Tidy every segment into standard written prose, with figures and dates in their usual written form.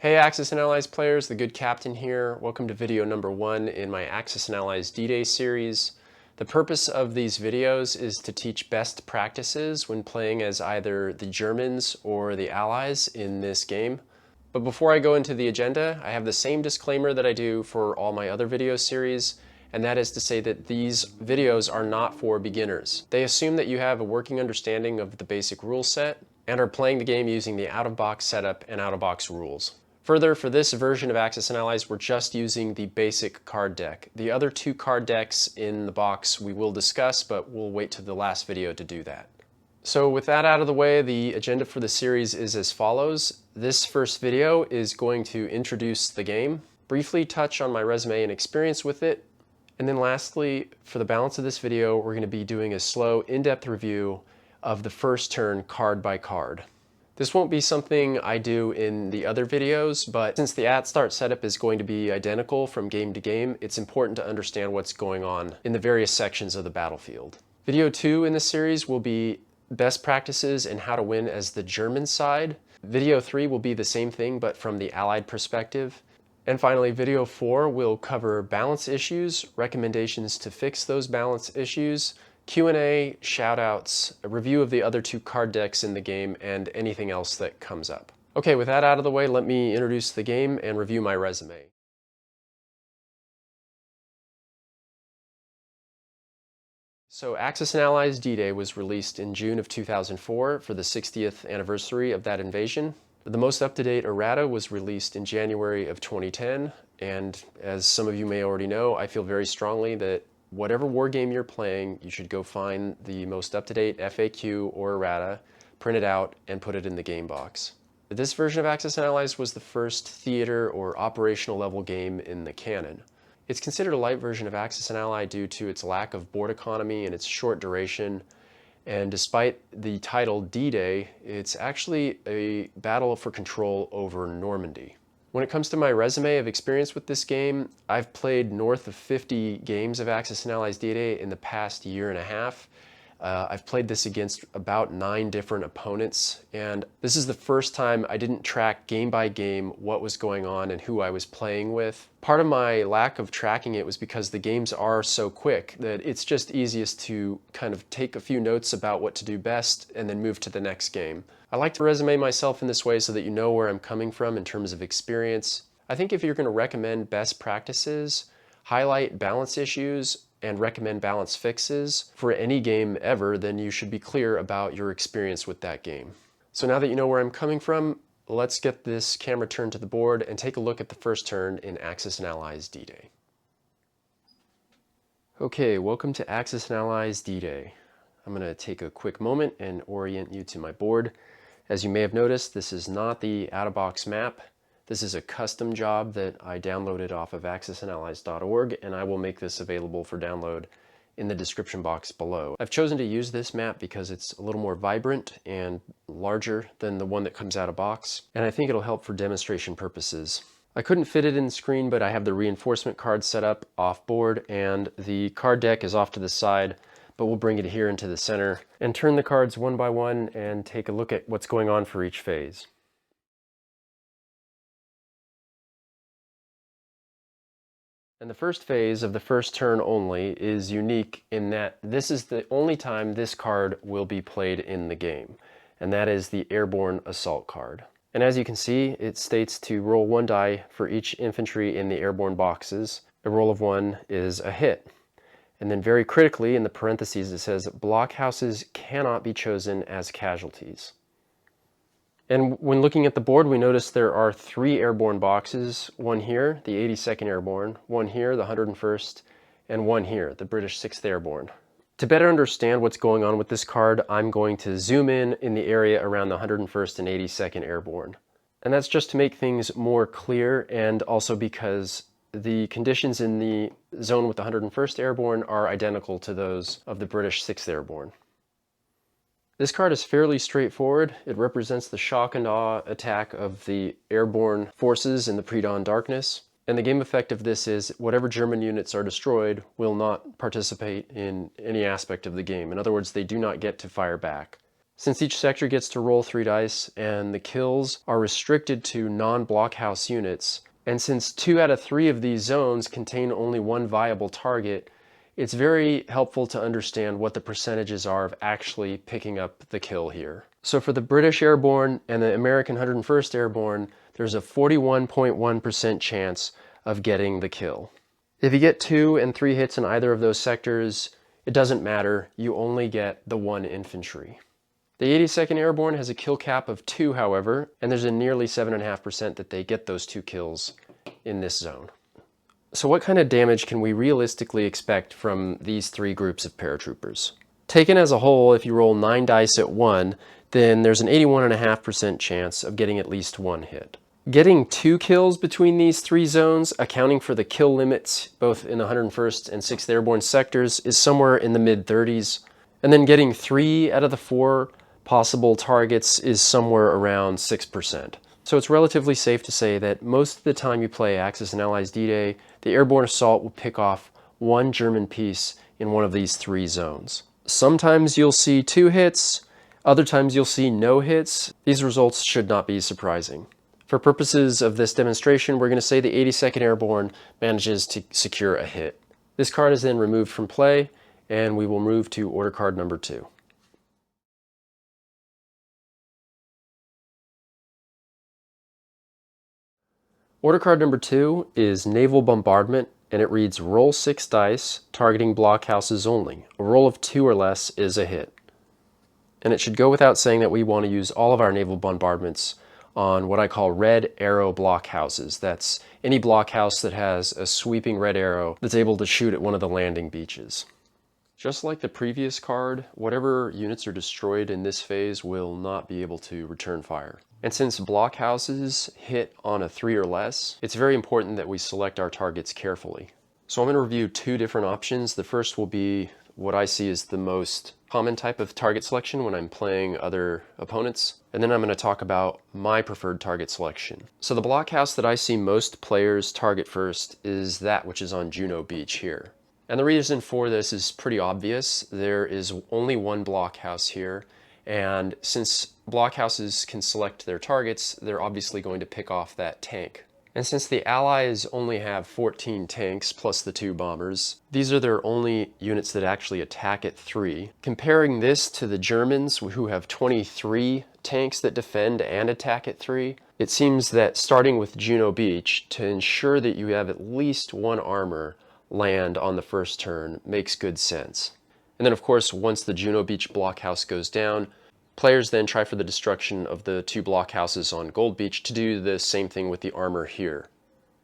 Hey Axis and Allies players, the good captain here. Welcome to video number 1 in my Axis and Allies D-Day series. The purpose of these videos is to teach best practices when playing as either the Germans or the Allies in this game. But before I go into the agenda, I have the same disclaimer that I do for all my other video series, and that is to say that these videos are not for beginners. They assume that you have a working understanding of the basic rule set and are playing the game using the out-of-box setup and out-of-box rules. Further, for this version of Axis and Allies, we're just using the basic card deck. The other two card decks in the box we will discuss, but we'll wait to the last video to do that. So with that out of the way, the agenda for the series is as follows. This first video is going to introduce the game, briefly touch on my resume and experience with it, and then lastly, for the balance of this video, we're going to be doing a slow, in-depth review of the first turn card by card. This won't be something I do in the other videos, but since the at-start setup is going to be identical from game to game, it's important to understand what's going on in the various sections of the battlefield. Video 2 in this series will be best practices and how to win as the German side. Video 3 will be the same thing, but from the Allied perspective. And finally, video 4 will cover balance issues, recommendations to fix those balance issues, Q&A, shoutouts, a review of the other two card decks in the game, and anything else that comes up. Okay, with that out of the way, let me introduce the game and review my resume. So Axis and Allies D-Day was released in June of 2004 for the 60th anniversary of that invasion. The most up-to-date errata was released in January of 2010, and as some of you may already know, I feel very strongly that whatever war game you're playing, you should go find the most up-to-date FAQ or errata, print it out, and put it in the game box. This version of Axis and Allies was the first theater or operational level game in the canon. It's considered a light version of Axis and Ally due to its lack of board economy and its short duration, and despite the title D-Day, it's actually a battle for control over Normandy. When it comes to my resume of experience with this game, I've played north of 50 games of Axis and Allies D-Day in the past year and a half. I've played this against about 9 different opponents, and this is the first time I didn't track game by game what was going on and who I was playing with. Part of my lack of tracking it was because the games are so quick that it's just easiest to kind of take a few notes about what to do best and then move to the next game. I like to resume myself in this way so that you know where I'm coming from in terms of experience. I think if you're going to recommend best practices, highlight balance issues, and recommend balance fixes for any game ever, then you should be clear about your experience with that game. So now that you know where I'm coming from, let's get this camera turned to the board and take a look at the first turn in Axis and Allies D-Day. Okay, welcome to Axis and Allies D-Day. I'm going to take a quick moment and orient you to my board. As you may have noticed, this is not the out-of-box map. This is a custom job that I downloaded off of axisandallies.org, and I will make this available for download in the description box below. I've chosen to use this map because it's a little more vibrant and larger than the one that comes out of box, and I think it'll help for demonstration purposes. I couldn't fit it in the screen, but I have the reinforcement card set up off board, and the card deck is off to the side, but we'll bring it here into the center and turn the cards one by one and take a look at what's going on for each phase. And the first phase of the first turn only is unique in that this is the only time this card will be played in the game, and that is the Airborne Assault card. And as you can see, it states to roll 1 die for each infantry in the airborne boxes. A roll of 1 is a hit. And then very critically in the parentheses it says blockhouses cannot be chosen as casualties. And when looking at the board, we notice there are 3 airborne boxes, one here, the 82nd Airborne, one here, the 101st, and one here, the British 6th Airborne. To better understand what's going on with this card, I'm going to zoom in the area around the 101st and 82nd Airborne. And that's just to make things more clear, and also because the conditions in the zone with the 101st Airborne are identical to those of the British 6th Airborne. This card is fairly straightforward. It represents the shock and awe attack of the airborne forces in the pre-dawn darkness. And the game effect of this is whatever German units are destroyed will not participate in any aspect of the game. In other words, they do not get to fire back. Since each sector gets to roll 3 dice and the kills are restricted to non-blockhouse units, and since 2 out of 3 of these zones contain only one viable target, it's very helpful to understand what the percentages are of actually picking up the kill here. So for the British Airborne and the American 101st Airborne, there's a 41.1% chance of getting the kill. If you get 2 and 3 hits in either of those sectors, it doesn't matter, you only get the 1 infantry. The 82nd Airborne has a kill cap of 2, however, and there's a nearly 7.5% that they get those 2 kills in this zone. So what kind of damage can we realistically expect from these 3 groups of paratroopers? Taken as a whole, if you roll 9 dice at 1, then there's an 81.5% chance of getting at least 1 hit. Getting 2 kills between these 3 zones, accounting for the kill limits both in the 101st and 6th Airborne sectors, is somewhere in the mid-30s. And then getting 3 out of the 4 possible targets is somewhere around 6%. So it's relatively safe to say that most of the time you play Axis and Allies D-Day, the airborne assault will pick off 1 German piece in one of these 3 zones. Sometimes you'll see 2 hits, other times you'll see no hits. These results should not be surprising. For purposes of this demonstration, we're going to say the 82nd Airborne manages to secure a hit. This card is then removed from play, and we will move to order card number 2. Order card number 2 is Naval Bombardment, and it reads roll 6 dice, targeting blockhouses only. A roll of 2 or less is a hit. And it should go without saying that we want to use all of our naval bombardments on what I call red arrow blockhouses. That's any blockhouse that has a sweeping red arrow that's able to shoot at one of the landing beaches. Just like the previous card, whatever units are destroyed in this phase will not be able to return fire. And since blockhouses hit on a 3 or less, it's very important that we select our targets carefully. So I'm going to review 2 different options. The first will be what I see as the most common type of target selection when I'm playing other opponents. And then I'm going to talk about my preferred target selection. So the blockhouse that I see most players target first is that which is on Juno Beach here. And the reason for this is pretty obvious. There is only one blockhouse here, and since blockhouses can select their targets, they're obviously going to pick off that tank. And since the Allies only have 14 tanks plus the 2 bombers, these are their only units that actually attack at 3. Comparing this to the Germans, who have 23 tanks that defend and attack at 3, it seems that starting with Juno Beach to ensure that you have at least 1 armor land on the first turn makes good sense. And then of course, once the Juno Beach blockhouse goes down, players then try for the destruction of the 2 blockhouses on Gold Beach to do the same thing with the armor here.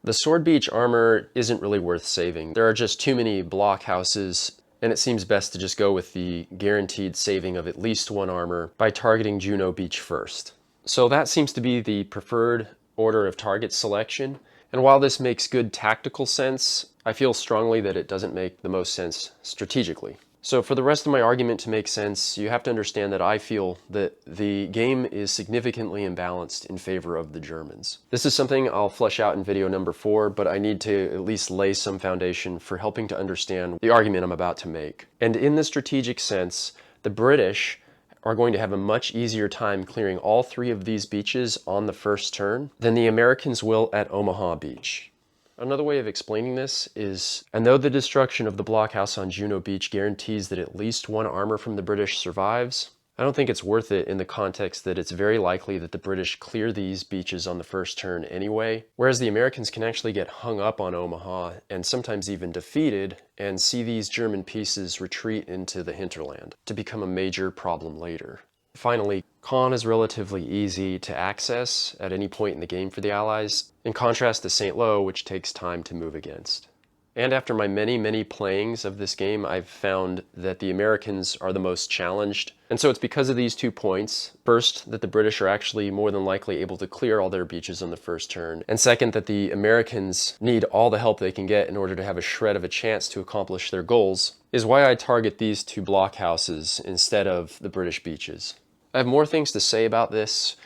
The Sword Beach armor isn't really worth saving. There are just too many blockhouses, and it seems best to just go with the guaranteed saving of at least 1 armor by targeting Juno Beach first. So that seems to be the preferred order of target selection. And while this makes good tactical sense, I feel strongly that it doesn't make the most sense strategically. So for the rest of my argument to make sense, you have to understand that I feel that the game is significantly imbalanced in favor of the Germans. This is something I'll flesh out in video number 4, but I need to at least lay some foundation for helping to understand the argument I'm about to make. And in the strategic sense, the British are going to have a much easier time clearing all 3 of these beaches on the first turn than the Americans will at Omaha Beach. Another way of explaining this is, and though the destruction of the blockhouse on Juno Beach guarantees that at least 1 armor from the British survives, I don't think it's worth it in the context that it's very likely that the British clear these beaches on the first turn anyway, whereas the Americans can actually get hung up on Omaha and sometimes even defeated and see these German pieces retreat into the hinterland to become a major problem later. Finally, Caen is relatively easy to access at any point in the game for the Allies, in contrast to St. Lo, which takes time to move against. And after my many playings of this game, I've found that the Americans are the most challenged. And so it's because of these 2 points. First, that the British are actually more than likely able to clear all their beaches on the first turn. And second, that the Americans need all the help they can get in order to have a shred of a chance to accomplish their goals, is why I target these 2 blockhouses instead of the British beaches. I have more things to say about this,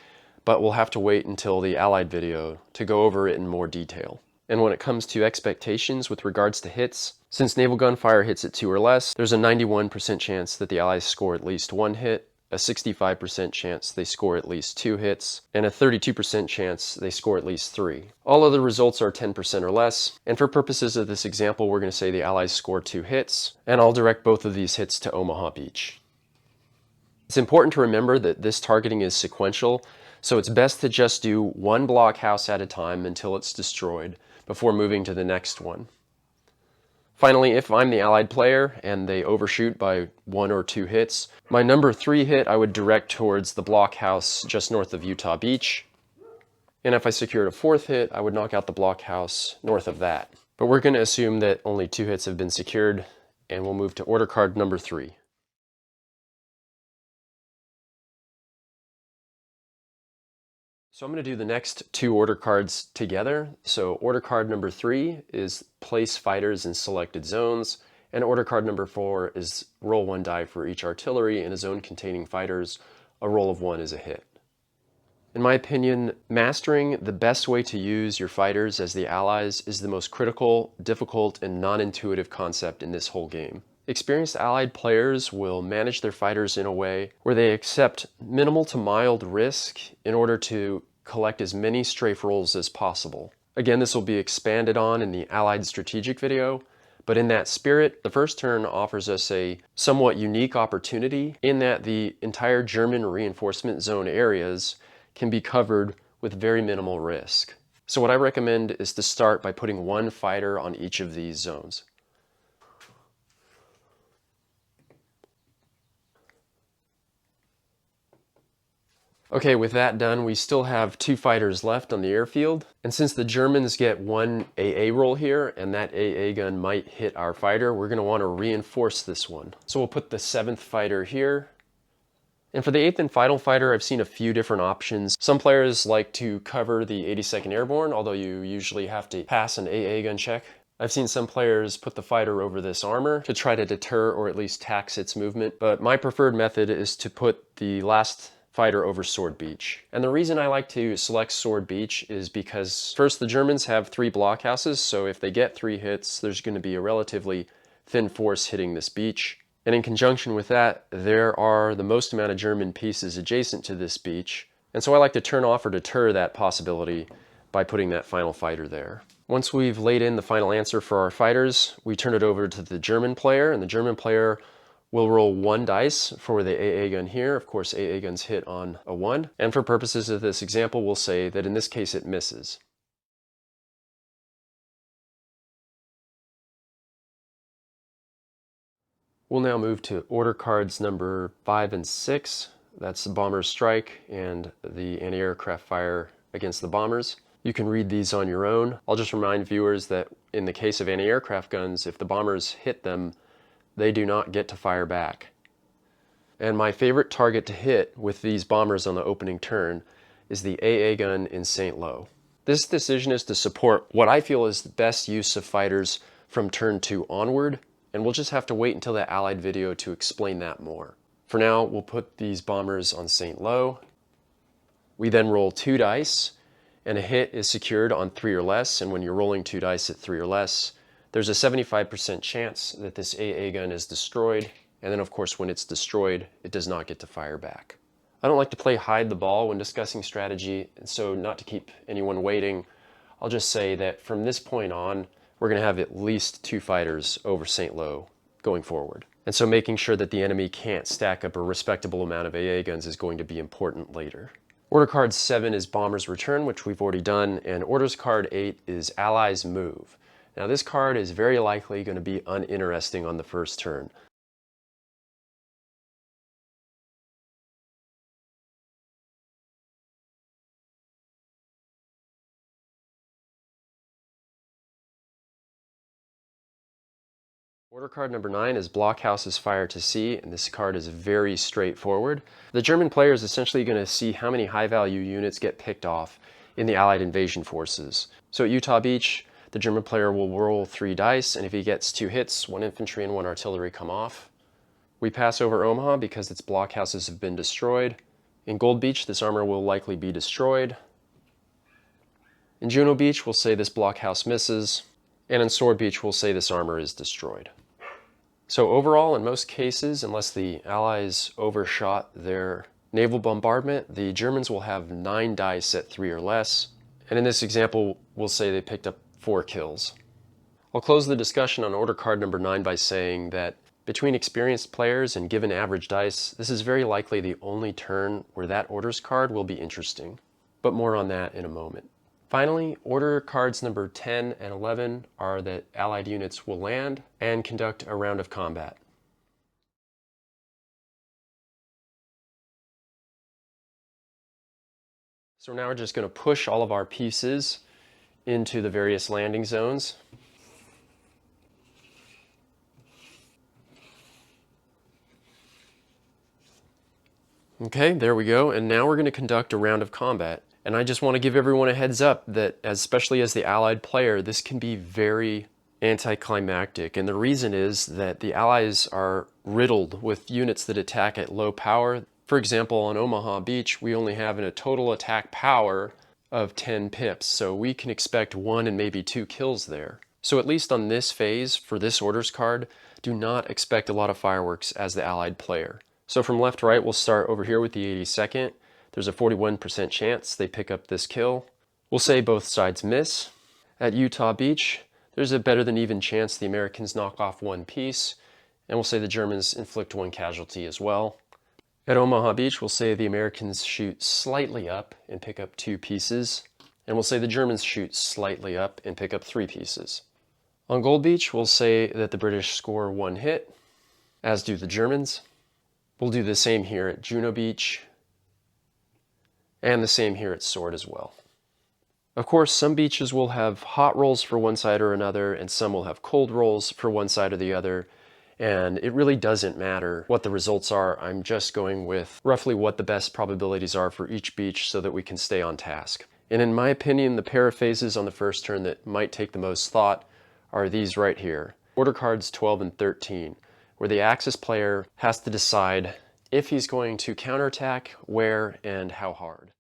but we'll have to wait until the Allied video to go over it in more detail. And when it comes to expectations with regards to hits, since naval gunfire hits at 2 or less, there's a 91% chance that the Allies score at least 1 hit, a 65% chance they score at least 2 hits, and a 32% chance they score at least 3. All other results are 10% or less, and for purposes of this example, we're going to say the Allies score 2 hits, and I'll direct both of these hits to Omaha Beach. It's important to remember that this targeting is sequential, so it's best to just do one blockhouse at a time until it's destroyed before moving to the next one. Finally, if I'm the Allied player and they overshoot by 1 or 2 hits, my number 3 hit I would direct towards the blockhouse just north of Utah Beach. And if I secured a 4th hit, I would knock out the blockhouse north of that. But we're going to assume that only 2 hits have been secured, and we'll move to order card number 3. So I'm going to do the next 2 order cards together. So order card number 3 is place fighters in selected zones, and order card number 4 is roll 1 die for each artillery in a zone containing fighters. A roll of 1 is a hit. In my opinion, mastering the best way to use your fighters as the Allies is the most critical, difficult, and non-intuitive concept in this whole game. Experienced Allied players will manage their fighters in a way where they accept minimal to mild risk in order to collect as many strafe rolls as possible. Again, this will be expanded on in the Allied strategic video, but in that spirit, the first turn offers us a somewhat unique opportunity in that the entire German reinforcement zone areas can be covered with very minimal risk. So what I recommend is to start by putting 1 fighter on each of these zones. Okay, with that done, we still have 2 fighters left on the airfield. And since the Germans get 1 AA roll here, and that AA gun might hit our fighter, we're going to want to reinforce this one. So we'll put the 7th fighter here. And for the 8th and final fighter, I've seen a few different options. Some players like to cover the 82nd Airborne, although you usually have to pass an AA gun check. I've seen some players put the fighter over this armor to try to deter or at least tax its movement. But my preferred method is to put the last fighter over Sword Beach. And the reason I like to select Sword Beach is because first, the Germans have 3 blockhouses, so if they get 3 hits, there's going to be a relatively thin force hitting this beach. And in conjunction with that, there are the most amount of German pieces adjacent to this beach. And so I like to turn off or deter that possibility by putting that final fighter there. Once we've laid in the final answer for our fighters, we turn it over to the German player, and the German player will roll 1 dice for the AA gun here. Of course, AA guns hit on a 1. And for purposes of this example, we'll say that in this case it misses. We'll now move to order cards number 5 and 6. That's the bomber's strike and the anti-aircraft fire against the bombers. You can read these on your own. I'll just remind viewers that in the case of anti-aircraft guns, if the bombers hit them, they do not get to fire back. And my favorite target to hit with these bombers on the opening turn is the AA gun in St. Lo. This decision is to support what I feel is the best use of fighters from turn 2 onward, and we'll just have to wait until the Allied video to explain that more. For now, we'll put these bombers on St. Lo. We then roll 2 dice, and a hit is secured on 3 or less, and when you're rolling 2 dice at 3 or less, there's a 75% chance that this AA gun is destroyed, and then of course when it's destroyed, it does not get to fire back. I don't like to play hide the ball when discussing strategy, and so not to keep anyone waiting, I'll just say that from this point on, we're going to have at least 2 fighters over St. Lo going forward. And so making sure that the enemy can't stack up a respectable amount of AA guns is going to be important later. Order card 7 is Bomber's Return, which we've already done, and orders card 8 is Allies Move. Now this card is very likely going to be uninteresting on the first turn. Order card number 9 is Blockhouse's Fire to Sea, and this card is very straightforward. The German player is essentially going to see how many high-value units get picked off in the Allied invasion forces. So at Utah Beach, the German player will roll 3 dice, and if he gets 2 hits, 1 infantry and 1 artillery come off. We pass over Omaha because its blockhouses have been destroyed. In Gold Beach, this armor will likely be destroyed. In Juno Beach, we'll say this blockhouse misses. And in Sword Beach, we'll say this armor is destroyed. So overall, in most cases, unless the Allies overshot their naval bombardment, the Germans will have 9 dice at 3 or less. And in this example, we'll say they picked up 4 kills. I'll close the discussion on order card number 9 by saying that between experienced players and given average dice, this is very likely the only turn where that orders card will be interesting. But more on that in a moment. Finally, order cards number 10 and 11 are that Allied units will land and conduct a round of combat. So now we're just going to push all of our pieces into the various landing zones. Okay, there we go. And now we're going to conduct a round of combat. And I just want to give everyone a heads up that, especially as the Allied player, this can be very anticlimactic. And the reason is that the Allies are riddled with units that attack at low power. For example, on Omaha Beach, we only have a total attack power of 10 pips. So we can expect 1 and maybe 2 kills there. So at least on this phase, for this orders card, do not expect a lot of fireworks as the Allied player. So from left to right, we'll start over here with the 82nd. There's a 41% chance they pick up this kill. We'll say both sides miss. At Utah Beach, there's a better than even chance the Americans knock off 1 piece, and we'll say the Germans inflict 1 casualty as well. At Omaha Beach, we'll say the Americans shoot slightly up and pick up 2 pieces, and we'll say the Germans shoot slightly up and pick up 3 pieces. On Gold Beach, we'll say that the British score 1 hit, as do the Germans. We'll do the same here at Juno Beach, and the same here at Sword as well. Of course, some beaches will have hot rolls for one side or another, and some will have cold rolls for one side or the other, and it really doesn't matter what the results are. I'm just going with roughly what the best probabilities are for each beach so that we can stay on task. And in my opinion, the pair of phases on the first turn that might take the most thought are these right here. Order cards 12 and 13. Where the Axis player has to decide if he's going to counterattack, where, and how hard.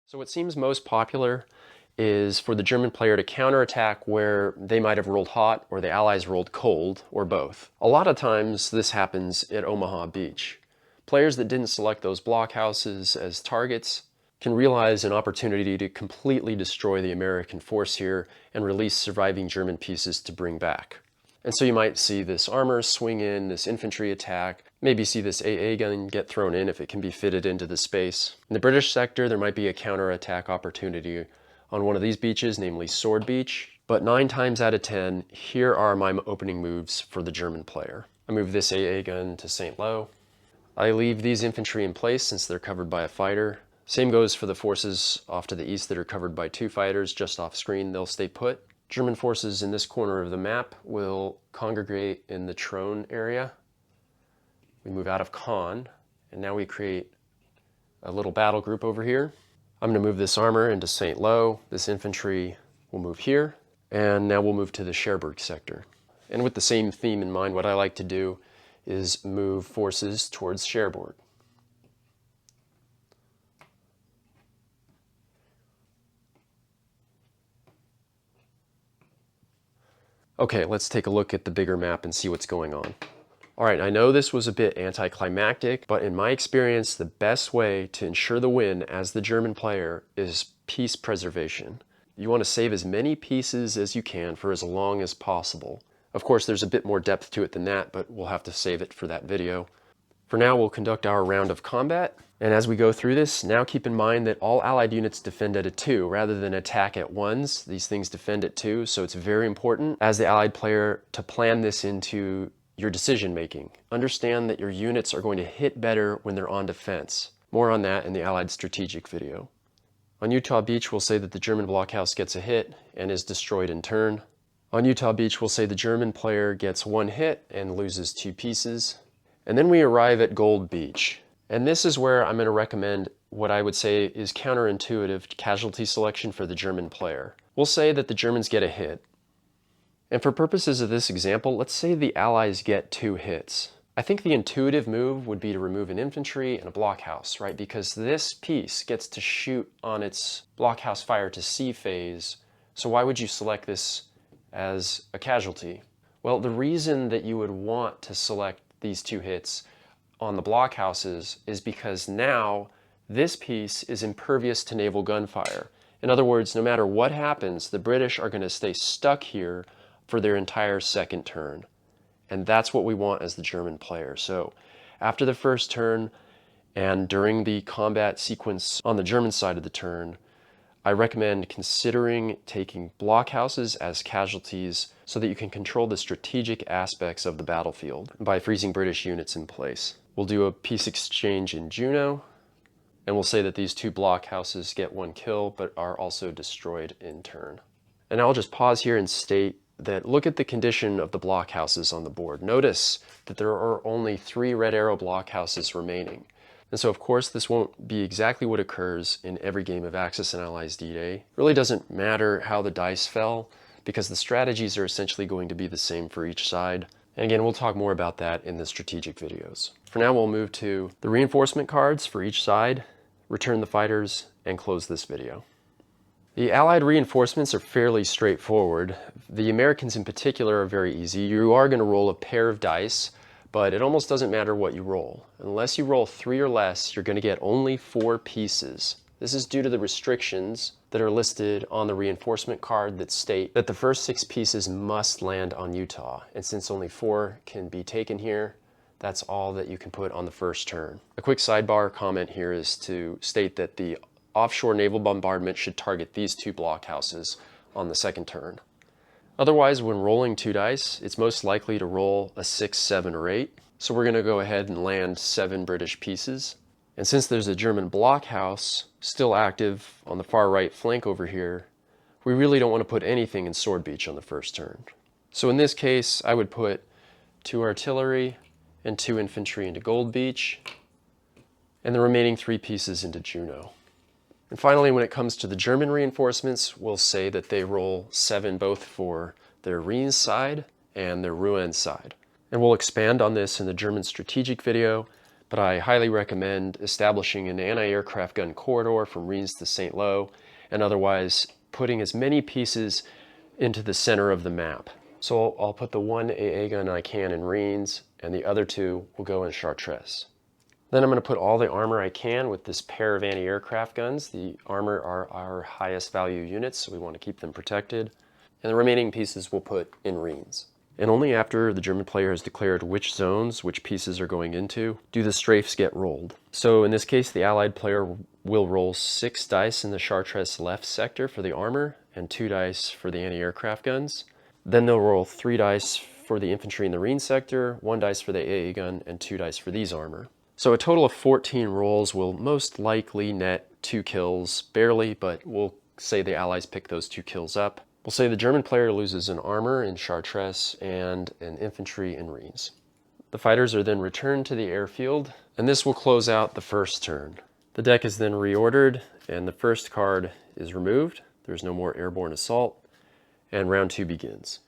So what seems most popular is for the German player to counterattack where they might have rolled hot or the Allies rolled cold, or both. A lot of times this happens at Omaha Beach. Players that didn't select those blockhouses as targets can realize an opportunity to completely destroy the American force here and release surviving German pieces to bring back. And so you might see this armor swing in, this infantry attack, maybe see this AA gun get thrown in if it can be fitted into the space. In the British sector, there might be a counterattack opportunity on one of these beaches, namely Sword Beach. But 9 times out of 10, here are my opening moves for the German player. I move this AA gun to St. Lo. I leave these infantry in place since they're covered by a fighter. Same goes for the forces off to the east that are covered by 2 fighters just off screen. They'll stay put. German forces in this corner of the map will congregate in the Trone area. We move out of Caen, and now we create a little battle group over here. I'm going to move this armor into St. Lo. This infantry will move here, and now we'll move to the Cherbourg sector. And with the same theme in mind, what I like to do is move forces towards Cherbourg. Okay, let's take a look at the bigger map and see what's going on. All right, I know this was a bit anticlimactic, but in my experience, the best way to ensure the win as the German player is piece preservation. You want to save as many pieces as you can for as long as possible. Of course, there's a bit more depth to it than that, but we'll have to save it for that video. For now, we'll conduct our round of combat. And as we go through this, now keep in mind that all Allied units defend at a 2 rather than attack at 1s. These things defend at 2, so it's very important as the Allied player to plan this into your decision making. Understand that your units are going to hit better when they're on defense. More on that in the Allied strategic video. On Utah Beach, we'll say that the German blockhouse gets a hit and is destroyed in turn. On Utah Beach, we'll say the German player gets 1 hit and loses 2 pieces. And then we arrive at Gold Beach. And this is where I'm going to recommend what I would say is counterintuitive casualty selection for the German player. We'll say that the Germans get a hit. And for purposes of this example, let's say the Allies get 2 hits. I think the intuitive move would be to remove an infantry and a blockhouse, right? Because this piece gets to shoot on its blockhouse fire to sea phase So why would you select this as a casualty? Well, the reason that you would want to select these 2 hits on the blockhouses is because now this piece is impervious to naval gunfire. In other words, no matter what happens, the British are going to stay stuck here for their entire second turn. And that's what we want as the German player. So after the first turn and during the combat sequence on the German side of the turn, I recommend considering taking blockhouses as casualties so that you can control the strategic aspects of the battlefield by freezing British units in place. We'll do a peace exchange in Juno, and we'll say that these 2 blockhouses get 1 kill but are also destroyed in turn. And I'll just pause here and state that look at the condition of the blockhouses on the board. Notice that there are only 3 red arrow blockhouses remaining. And so of course this won't be exactly what occurs in every game of Axis and Allies D-Day. It really doesn't matter how the dice fell because the strategies are essentially going to be the same for each side. And again, we'll talk more about that in the strategic videos. For now, we'll move to the reinforcement cards for each side, return the fighters, and close this video. The Allied reinforcements are fairly straightforward. The Americans in particular are very easy. You are going to roll a pair of dice, but it almost doesn't matter what you roll. Unless you roll 3 or less, you're going to get only 4 pieces. This is due to the restrictions that are listed on the reinforcement card that state that the first 6 pieces must land on Utah. And since only 4 can be taken here, that's all that you can put on the first turn. A quick sidebar comment here is to state that the offshore naval bombardment should target these 2 blockhouses on the second turn. Otherwise, when rolling 2 dice, it's most likely to roll a 6, 7, or 8. So we're going to go ahead and land 7 British pieces. And since there's a German blockhouse still active on the far right flank over here, we really don't want to put anything in Sword Beach on the first turn. So in this case, I would put 2 artillery and 2 infantry into Gold Beach, and the remaining 3 pieces into Juno. And finally, when it comes to the German reinforcements, we'll say that they roll 7 both for their Rheims side and their Rouen side. And we'll expand on this in the German strategic video, but I highly recommend establishing an anti-aircraft gun corridor from Rheims to St. Lo, and otherwise putting as many pieces into the center of the map. So I'll put the 1 AA gun I can in Rheims, and the other 2 will go in Chartres. Then I'm going to put all the armor I can with this pair of anti-aircraft guns. The armor are our highest value units, so we want to keep them protected. And the remaining pieces we'll put in Rheims. And only after the German player has declared which zones, which pieces are going into, do the strafes get rolled. So in this case, the Allied player will roll 6 dice in the Chartres left sector for the armor, and 2 dice for the anti-aircraft guns. Then they'll roll 3 dice for the infantry in the Rheims sector, 1 dice for the AA gun, and 2 dice for these armor. So a total of 14 rolls will most likely net 2 kills, barely, but we'll say the Allies pick those 2 kills up. We'll say the German player loses an armor in Chartres and an infantry in Rheims. The fighters are then returned to the airfield, and this will close out the first turn. The deck is then reordered, and the first card is removed. There's no more airborne assault, and round 2 begins.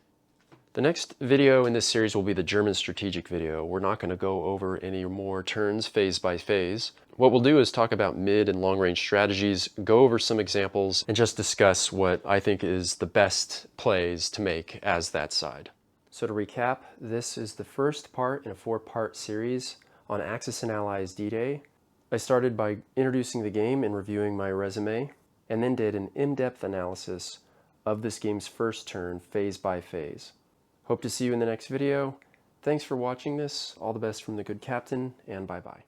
The next video in this series will be the German strategic video. We're not going to go over any more turns phase by phase. What we'll do is talk about mid and long range strategies, go over some examples, and just discuss what I think is the best plays to make as that side. So to recap, this is the first part in a 4-part series on Axis and Allies D-Day. I started by introducing the game and reviewing my resume, and then did an in-depth analysis of this game's first turn phase by phase. Hope to see you in the next video. Thanks for watching this. All the best from the good captain, and bye-bye.